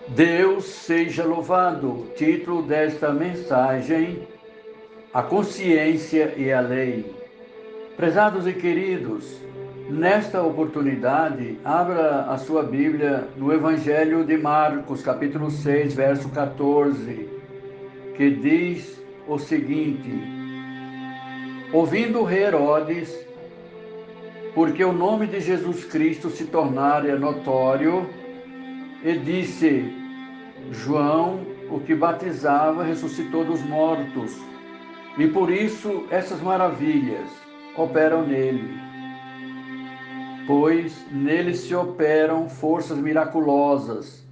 Deus seja louvado. Título desta mensagem: A consciência e a lei. Prezados e queridos, nesta oportunidade, abra a sua Bíblia no Evangelho de Marcos, capítulo 6, verso 14, que diz o seguinte: Ouvindo o rei Herodes, porque o nome de Jesus Cristo se tornara notório, e disse: João, o que batizava, ressuscitou dos mortos, e por isso essas maravilhas operam nele, pois nele se operam forças miraculosas,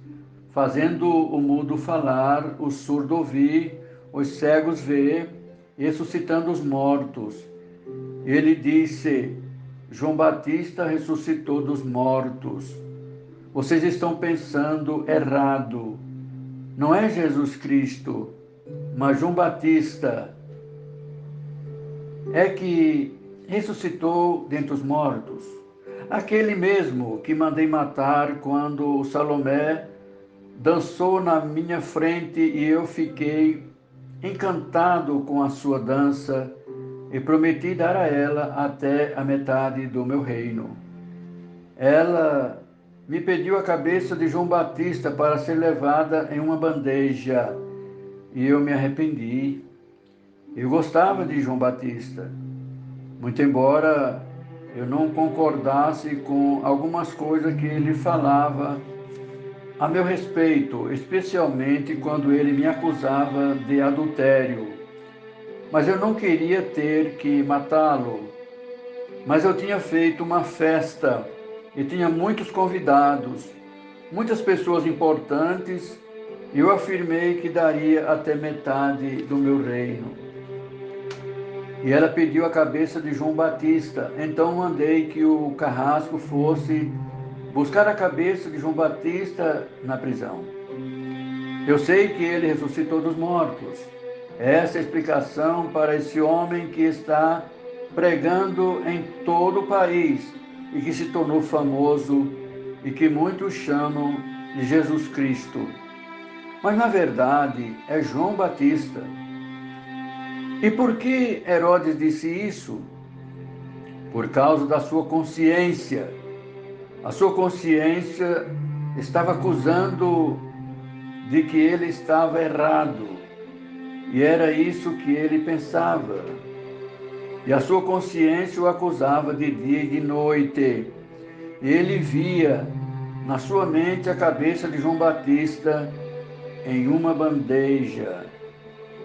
fazendo o mudo falar, o surdo ouvir, os cegos ver, ressuscitando os mortos. Ele disse: João Batista ressuscitou dos mortos. Vocês estão pensando errado. Não é Jesus Cristo, mas João Batista é que ressuscitou dentre os mortos. Aquele mesmo que mandei matar quando Salomé dançou na minha frente e eu fiquei encantado com a sua dança e prometi dar a ela até a metade do meu reino. Ela me pediu a cabeça de João Batista para ser levada em uma bandeja e eu me arrependi. Eu gostava de João Batista, muito embora eu não concordasse com algumas coisas que ele falava a meu respeito, especialmente quando ele me acusava de adultério. Mas eu não queria ter que matá-lo. Mas eu tinha feito uma festa e tinha muitos convidados, muitas pessoas importantes, e eu afirmei que daria até metade do meu reino. E ela pediu a cabeça de João Batista. Então mandei que o carrasco fosse buscar a cabeça de João Batista na prisão. Eu sei que ele ressuscitou dos mortos. Essa é a explicação para esse homem que está pregando em todo o país e que se tornou famoso e que muitos chamam de Jesus Cristo. Mas na verdade é João Batista. E por que Herodes disse isso? Por causa da sua consciência. A sua consciência estava acusando de que ele estava errado. E era isso que ele pensava. E a sua consciência o acusava de dia e de noite. E ele via na sua mente a cabeça de João Batista em uma bandeja.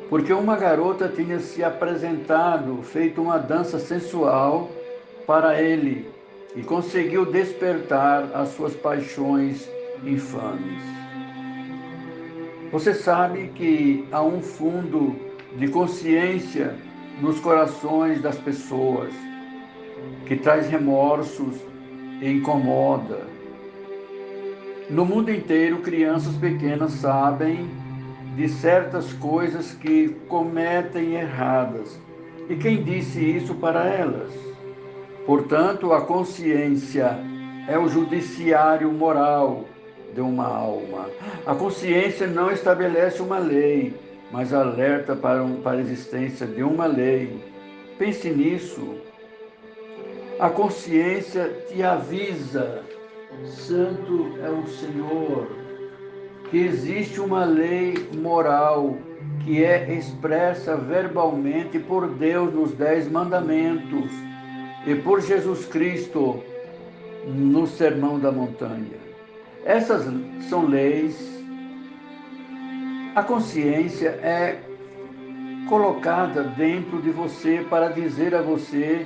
Porque uma garota tinha se apresentado, feito uma dança sensual para ele e conseguiu despertar as suas paixões infames. Você sabe que há um fundo de consciência nos corações das pessoas que traz remorsos e incomoda. No mundo inteiro, crianças pequenas sabem de certas coisas que cometem erradas. E quem disse isso para elas? Portanto, a consciência é o judiciário moral de uma alma. A consciência não estabelece uma lei, mas alerta para a existência de uma lei. Pense nisso. A consciência te avisa, Santo é o Senhor, que existe uma lei moral que é expressa verbalmente por Deus nos 10 mandamentos e por Jesus Cristo no Sermão da Montanha. Essas são leis. A consciência é colocada dentro de você para dizer a você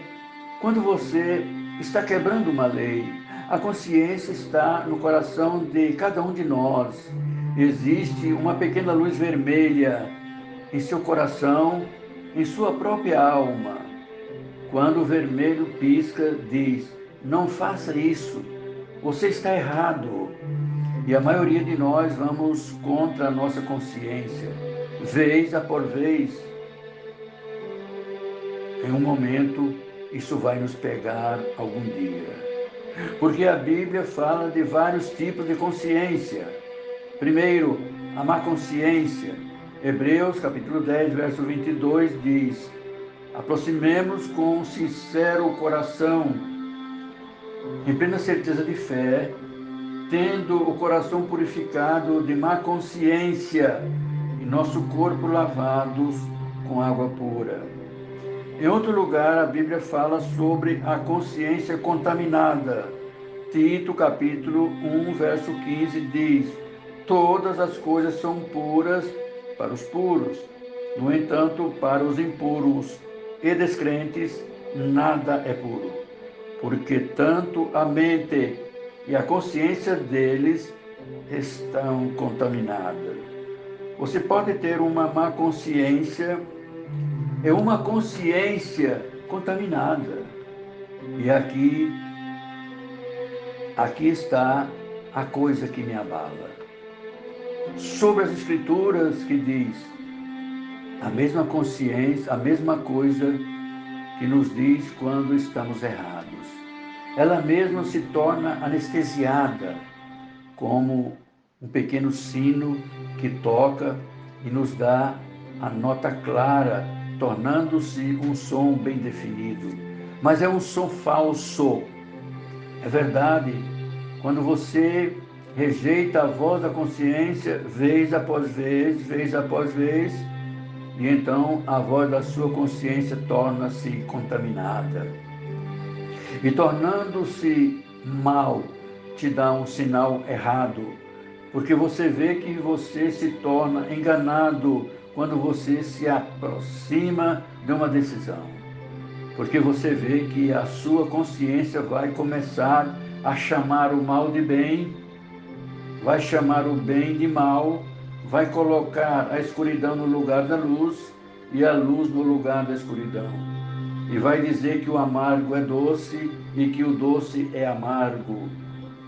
quando você está quebrando uma lei. A consciência está no coração de cada um de nós. Existe uma pequena luz vermelha em seu coração, em sua própria alma. Quando o vermelho pisca, diz: não faça isso, você está errado. E a maioria de nós vamos contra a nossa consciência, vez após vez. Em um momento, isso vai nos pegar algum dia. Porque a Bíblia fala de vários tipos de consciência. Primeiro, a má consciência. Hebreus capítulo 10, verso 22 diz: aproximemo-nos com um sincero coração, em plena certeza de fé, tendo o coração purificado de má consciência e nosso corpo lavados com água pura. Em outro lugar, a Bíblia fala sobre a consciência contaminada. Tito, capítulo 1, verso 15, diz: todas as coisas são puras para os puros. No entanto, para os impuros e descrentes, nada é puro, porque tanto a mente e a consciência deles estão contaminadas. Você pode ter uma má consciência, é uma consciência contaminada. E aqui está a coisa que me abala. Sobre as Escrituras que diz a mesma consciência, a mesma coisa que nos diz quando estamos errados. Ela mesma se torna anestesiada, como um pequeno sino que toca e nos dá a nota clara, tornando-se um som bem definido. Mas é um som falso. É verdade, quando você rejeita a voz da consciência, vez após vez, e então a voz da sua consciência torna-se contaminada. E tornando-se mal, te dá um sinal errado, porque você vê que você se torna enganado quando você se aproxima de uma decisão. Porque você vê que a sua consciência vai começar a chamar o mal de bem, vai chamar o bem de mal, vai colocar a escuridão no lugar da luz e a luz no lugar da escuridão. E vai dizer que o amargo é doce e que o doce é amargo,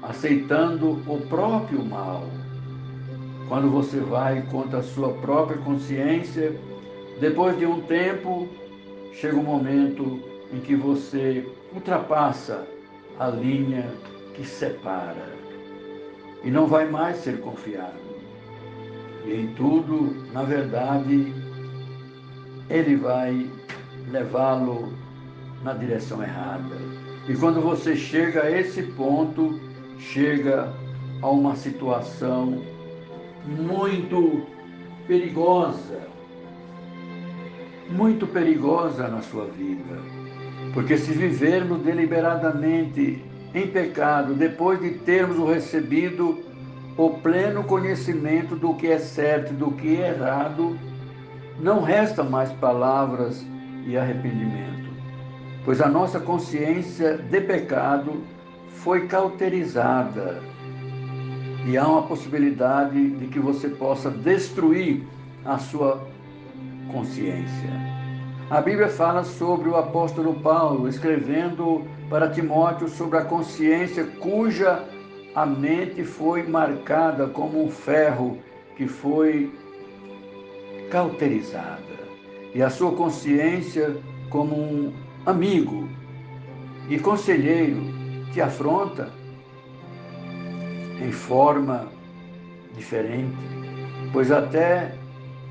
aceitando o próprio mal. Quando você vai contra a sua própria consciência, depois de um tempo, chega um momento em que você ultrapassa a linha que separa e não vai mais ser confiado. E em tudo, na verdade, ele vai levá-lo na direção errada. E quando você chega a esse ponto, chega a uma situação muito perigosa na sua vida. Porque se vivermos deliberadamente em pecado, depois de termos recebido o pleno conhecimento do que é certo e do que é errado, não resta mais palavras e arrependimento, pois a nossa consciência de pecado foi cauterizada e há uma possibilidade de que você possa destruir a sua consciência. A Bíblia fala sobre o apóstolo Paulo escrevendo para Timóteo sobre a consciência cuja a mente foi marcada como um ferro que foi cauterizada, e a sua consciência como um amigo e conselheiro te afronta em forma diferente, pois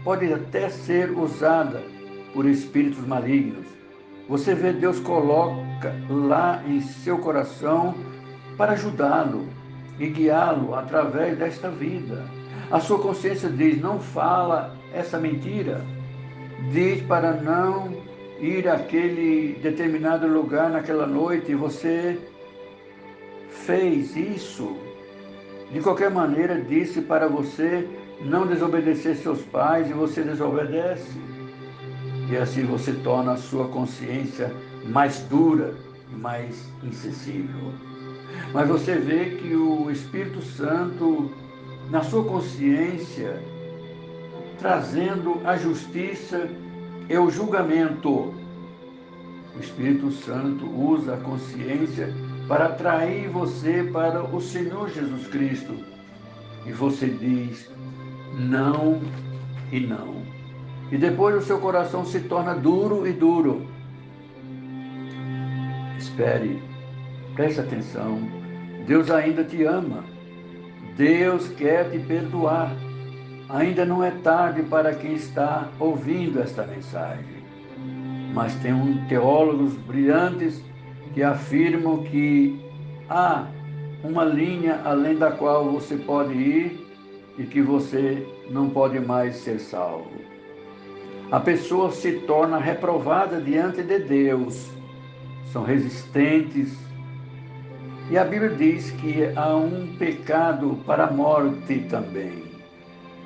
pode até ser usada por espíritos malignos. Você vê, Deus coloca lá em seu coração para ajudá-lo e guiá-lo através desta vida. A sua consciência diz: não fala essa mentira. Diz para não ir àquele determinado lugar naquela noite e você fez isso. De qualquer maneira, disse para você não desobedecer seus pais e você desobedece. E assim você torna a sua consciência mais dura e mais insensível. Mas você vê que o Espírito Santo, na sua consciência, trazendo a justiça e o julgamento. O Espírito Santo usa a consciência para atrair você para o Senhor Jesus Cristo. E você diz não e não. E depois o seu coração se torna duro e duro. Espere, preste atenção. Deus ainda te ama. Deus quer te perdoar. Ainda não é tarde para quem está ouvindo esta mensagem. Mas tem teólogos brilhantes que afirmam que há uma linha além da qual você pode ir e que você não pode mais ser salvo. A pessoa se torna reprovada diante de Deus, são resistentes. E a Bíblia diz que há um pecado para a morte também.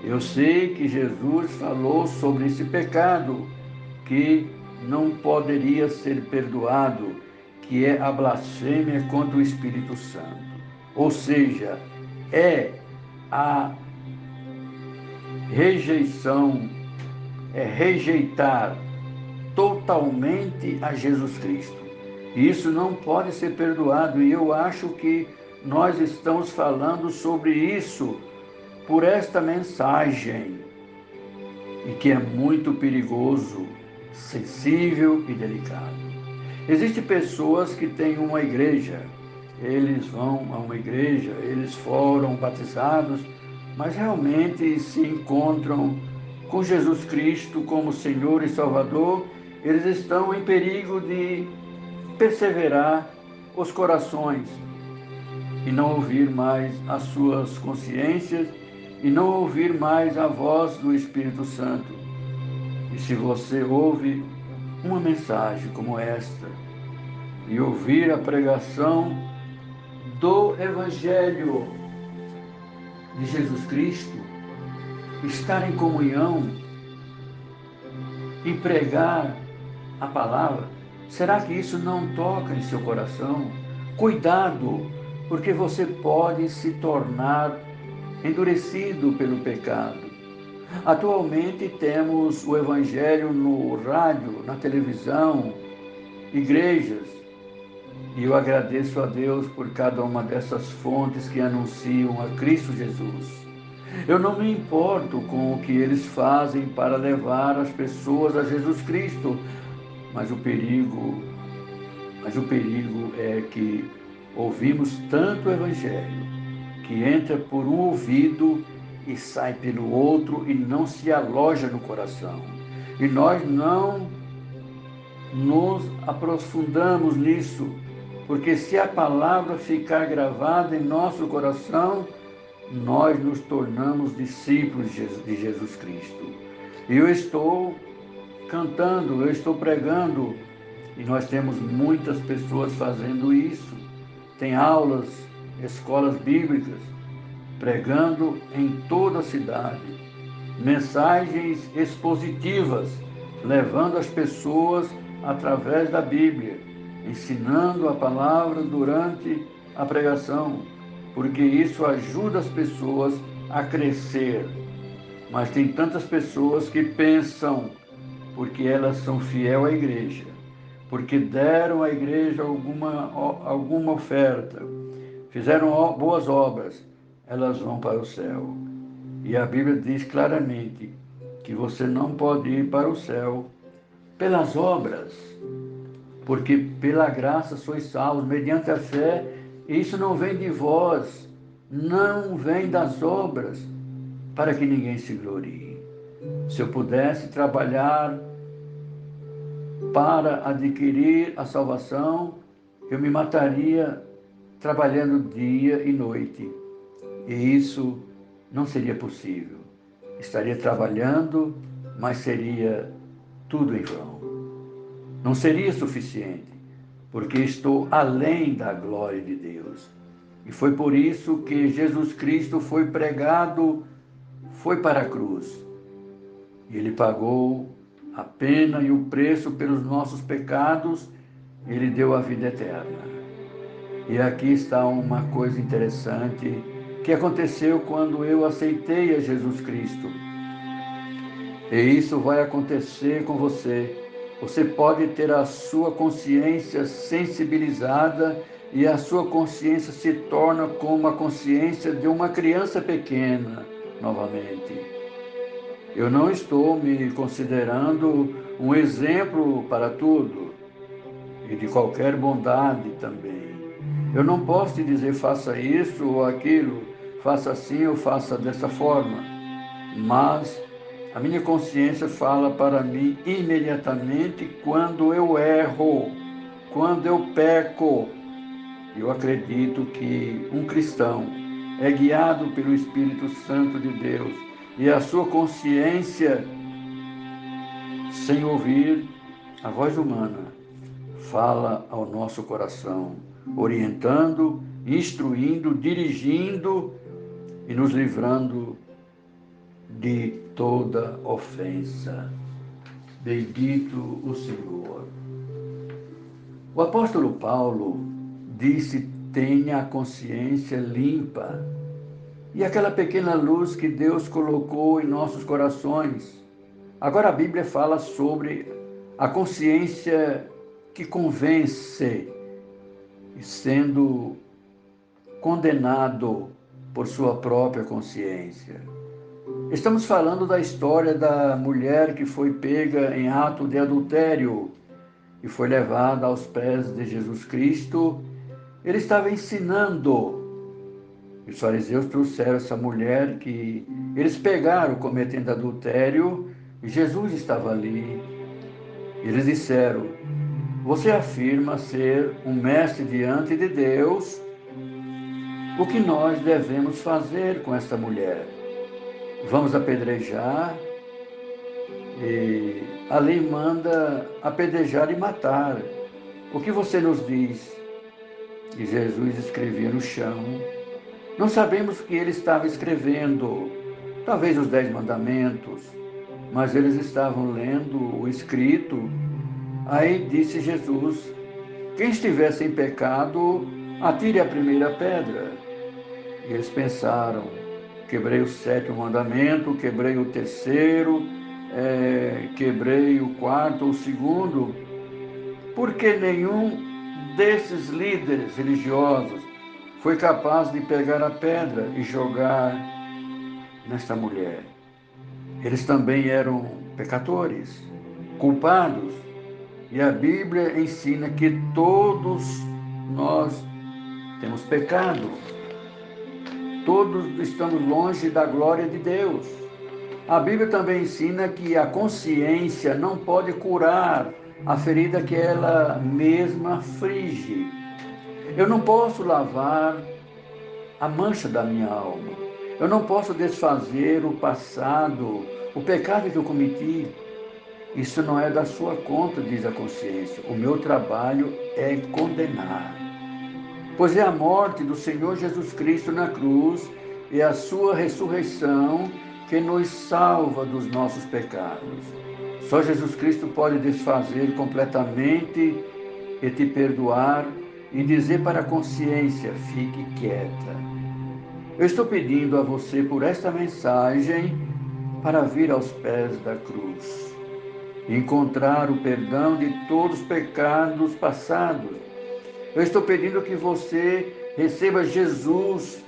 Eu sei que Jesus falou sobre esse pecado que não poderia ser perdoado, que é a blasfêmia contra o Espírito Santo. Ou seja, é a rejeição, é rejeitar totalmente a Jesus Cristo. E isso não pode ser perdoado, e eu acho que nós estamos falando sobre isso por esta mensagem, e que é muito perigoso, sensível e delicado. Existem pessoas que têm uma igreja, eles vão a uma igreja, eles foram batizados, mas realmente se encontram com Jesus Cristo como Senhor e Salvador. Eles estão em perigo de perseverar os corações e não ouvir mais as suas consciências e não ouvir mais a voz do Espírito Santo. E se você ouve uma mensagem como esta e ouvir a pregação do Evangelho de Jesus Cristo, estar em comunhão e pregar a palavra, será que isso não toca em seu coração? Cuidado, porque você pode se tornar endurecido pelo pecado. Atualmente temos o Evangelho no rádio, na televisão, igrejas, e eu agradeço a Deus por cada uma dessas fontes que anunciam a Cristo Jesus. Eu não me importo com o que eles fazem para levar as pessoas a Jesus Cristo, mas o perigo é que ouvimos tanto o Evangelho que entra por um ouvido e sai pelo outro e não se aloja no coração. E nós não nos aprofundamos nisso, porque se a palavra ficar gravada em nosso coração, nós nos tornamos discípulos de Jesus Cristo. E eu estou cantando, eu estou pregando, e nós temos muitas pessoas fazendo isso. Tem aulas, escolas bíblicas, pregando em toda a cidade, mensagens expositivas, levando as pessoas através da Bíblia, ensinando a palavra durante a pregação, porque isso ajuda as pessoas a crescer. Mas tem tantas pessoas que pensam, porque elas são fiel à igreja, porque deram à igreja alguma oferta, fizeram boas obras, elas vão para o céu. E a Bíblia diz claramente que você não pode ir para o céu pelas obras, porque pela graça sois salvos, mediante a fé. Isso não vem de vós, não vem das obras, para que ninguém se glorie. Se eu pudesse trabalhar para adquirir a salvação, eu me mataria trabalhando dia e noite. E isso não seria possível. Estaria trabalhando, mas seria tudo em vão. Não seria suficiente, porque estou além da glória de Deus. E foi por isso que Jesus Cristo foi pregado, foi para a cruz. E Ele pagou a pena e o preço pelos nossos pecados, Ele deu a vida eterna. E aqui está uma coisa interessante que aconteceu quando eu aceitei a Jesus Cristo. E isso vai acontecer com você. Você pode ter a sua consciência sensibilizada e a sua consciência se torna como a consciência de uma criança pequena novamente. Eu não estou me considerando um exemplo para tudo e de qualquer bondade também. Eu não posso te dizer faça isso ou aquilo, faça assim ou faça dessa forma, mas a minha consciência fala para mim imediatamente quando eu erro, quando eu peco. Eu acredito que um cristão é guiado pelo Espírito Santo de Deus e a sua consciência, sem ouvir a voz humana, fala ao nosso coração, orientando, instruindo, dirigindo e nos livrando de toda ofensa. Bendito o Senhor. O apóstolo Paulo disse: tenha a consciência limpa. E aquela pequena luz que Deus colocou em nossos corações. Agora a Bíblia fala sobre a consciência que convence, sendo condenado por sua própria consciência. Estamos falando da história da mulher que foi pega em ato de adultério e foi levada aos pés de Jesus Cristo. Ele estava ensinando. Os fariseus trouxeram essa mulher que eles pegaram cometendo adultério e Jesus estava ali. Eles disseram: você afirma ser um mestre diante de Deus. O que nós devemos fazer com esta mulher? Vamos apedrejar? E a lei manda apedrejar e matar. O que você nos diz? E Jesus escrevia no chão. Não sabemos o que ele estava escrevendo, talvez os 10 mandamentos, mas eles estavam lendo o escrito. Aí disse Jesus: quem estiver sem pecado, atire a primeira pedra. E eles pensaram: quebrei o 7º mandamento, quebrei o 3º, quebrei o 4º, o 2º. Porque nenhum desses líderes religiosos foi capaz de pegar a pedra e jogar nesta mulher. Eles também eram pecadores, culpados. E a Bíblia ensina que todos nós temos pecado. Todos estamos longe da glória de Deus. A Bíblia também ensina que a consciência não pode curar a ferida que ela mesma aflige. Eu não posso lavar a mancha da minha alma. Eu não posso desfazer o passado, o pecado que eu cometi. Isso não é da sua conta, diz a consciência. O meu trabalho é condenar. Pois é a morte do Senhor Jesus Cristo na cruz e a sua ressurreição que nos salva dos nossos pecados. Só Jesus Cristo pode desfazer completamente e te perdoar e dizer para a consciência: fique quieta. Eu estou pedindo a você por esta mensagem para vir aos pés da cruz, encontrar o perdão de todos os pecados passados. Eu estou pedindo que você receba Jesus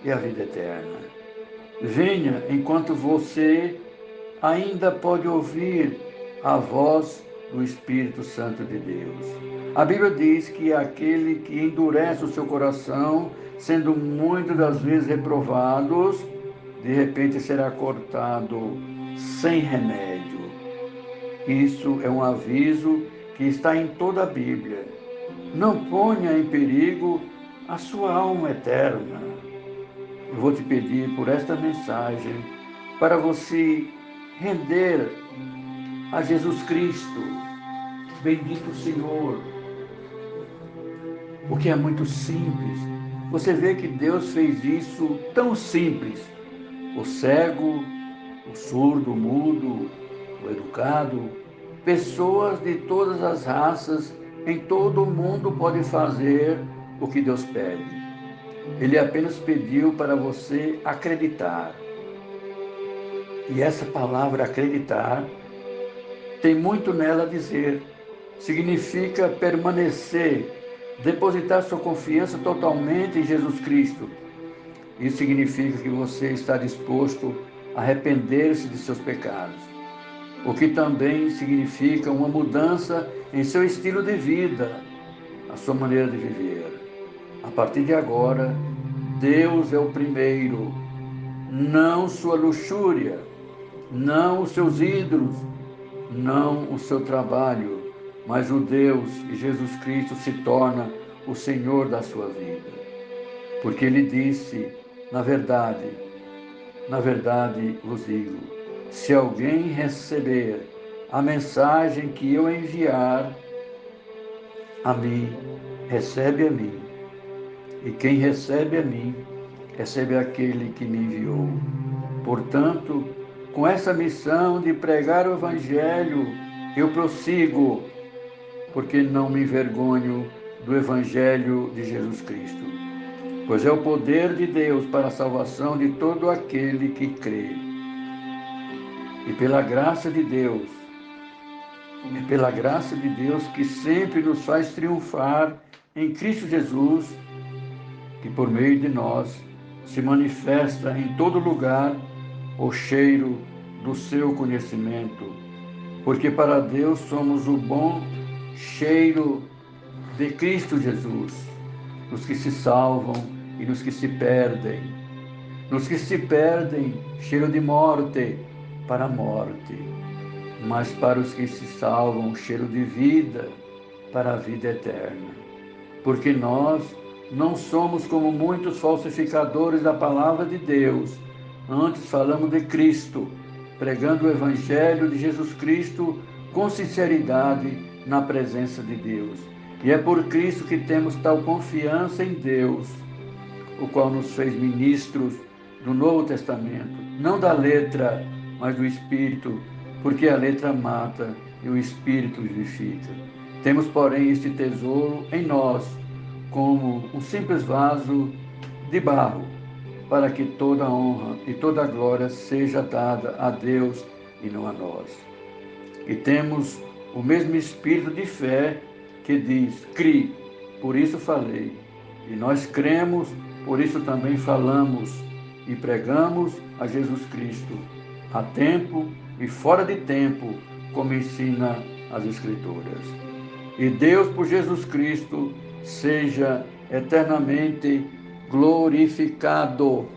e a vida eterna. Venha enquanto você ainda pode ouvir a voz do Espírito Santo de Deus. A Bíblia diz que aquele que endurece o seu coração, sendo muitas das vezes reprovados, de repente será cortado sem remédio. Isso é um aviso que está em toda a Bíblia. Não ponha em perigo a sua alma eterna. Eu vou te pedir por esta mensagem para você render a Jesus Cristo. Bendito Senhor. Porque é muito simples. Você vê que Deus fez isso tão simples. O cego, o surdo, o mudo, o educado, pessoas de todas as raças em todo o mundo podem fazer o que Deus pede. Ele apenas pediu para você acreditar. E essa palavra acreditar tem muito nela a dizer. Significa permanecer, depositar sua confiança totalmente em Jesus Cristo. Isso significa que você está disposto a arrepender-se de seus pecados. O que também significa uma mudança em seu estilo de vida, a sua maneira de viver. A partir de agora, Deus é o primeiro, não sua luxúria, não os seus ídolos, não o seu trabalho, mas o Deus e Jesus Cristo se torna o Senhor da sua vida. Porque ele disse, na verdade vos digo, se alguém receber a mensagem que eu enviar a mim, recebe a mim. E quem recebe a mim, recebe aquele que me enviou. Portanto, com essa missão de pregar o Evangelho, eu prossigo, porque não me envergonho do Evangelho de Jesus Cristo, pois é o poder de Deus para a salvação de todo aquele que crê. E pela graça de Deus, que sempre nos faz triunfar em Cristo Jesus, que por meio de nós se manifesta em todo lugar o cheiro do seu conhecimento, porque para Deus somos o bom cheiro de Cristo Jesus, nos que se salvam e nos que se perdem. Nos que se perdem, cheiro de morte para a morte, mas para os que se salvam, cheiro de vida para a vida eterna. Porque nós não somos como muitos falsificadores da palavra de Deus. Antes falamos de Cristo, pregando o Evangelho de Jesus Cristo com sinceridade na presença de Deus. E é por Cristo que temos tal confiança em Deus, o qual nos fez ministros do Novo Testamento, não da letra, mas do Espírito, porque a letra mata e o Espírito vivifica. Temos, porém, este tesouro em nós, como um simples vaso de barro, para que toda honra e toda glória seja dada a Deus e não a nós. E temos o mesmo espírito de fé que diz, crie, por isso falei. E nós cremos, por isso também falamos e pregamos a Jesus Cristo, a tempo e fora de tempo, como ensina as Escrituras. E Deus, por Jesus Cristo, seja eternamente glorificado.